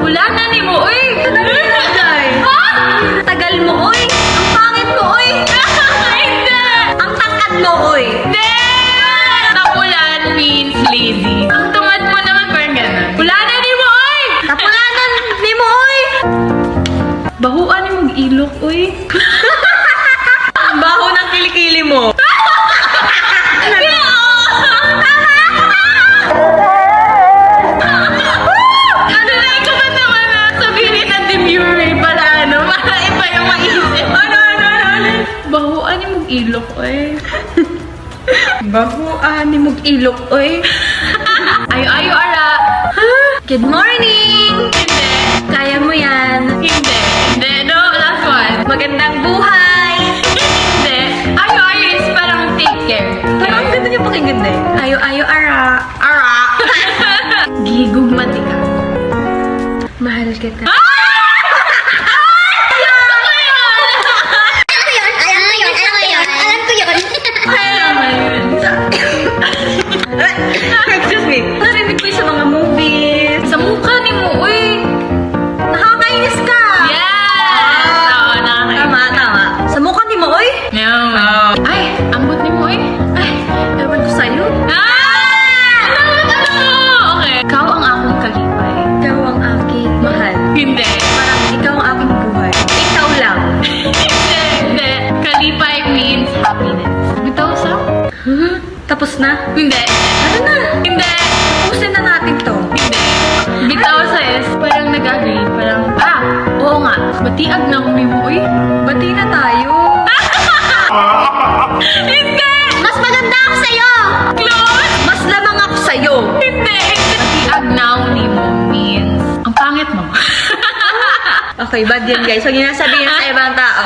Wala na ni mo, uy! Tagal mo na, Day. Ha? Tagal mo, oy. Ang pangit mo, oy. Hindi! Ang tangkad mo, oy. Hindi! Tapulan means lazy. Ang tungad mo naman parang gano'n. Wala na ni mo, uy! Tapulanan ni mo, oy. Bahuan ni mong ilok, uy. Ang baho ng kilikili mo. Ano na ikaw ba naman na sabihin ng demure para ano, para iba yung maisip. Ano? Bahuan ni mong ilok, uy. Bahuan ni mong ilok, uy. Ayo, ara. Good morning. Hindi. Kaya mo yan. Hindi. No, last one. Magandang buhay. Hindi. Ayo is parang take care. Parang ang ganda niyo pakinggan din. Ayo, ara. Ara. Gigugmati ka. Mahal kita. Excuse me. Narinig ko yung sa mga movies. Sa mukha ni mo, uy. Nakakainis ka. Yes! Oo, nakakainis. Tama. Sa mukha ni mo, oy. No. Ay, ambot ni mo, uy. Ay, ewan ko sa'yo. Okay. Ikaw ang akong kalipay. Ikaw ang aking mahal. Hindi. Parang ikaw ang aking buhay. Ikaw lang. Hindi. Kalipay means happiness. Bitaw sa? Tapos na? Hindi. Ano na? Hindi. Tapusin na natin to. Hindi. Bitaw sa is parang nag-agree. Parang, oo nga. Batiag na akong ni mo, uy. Bati na tayo. Hindi! Mas maganda ako sa'yo. Close! Mas lamang ako sa'yo. Hindi! Batiag na akong ni mo means, ang pangit mo. Okay, bad yan guys. Huwag niyo na sabihin sa ibang tao.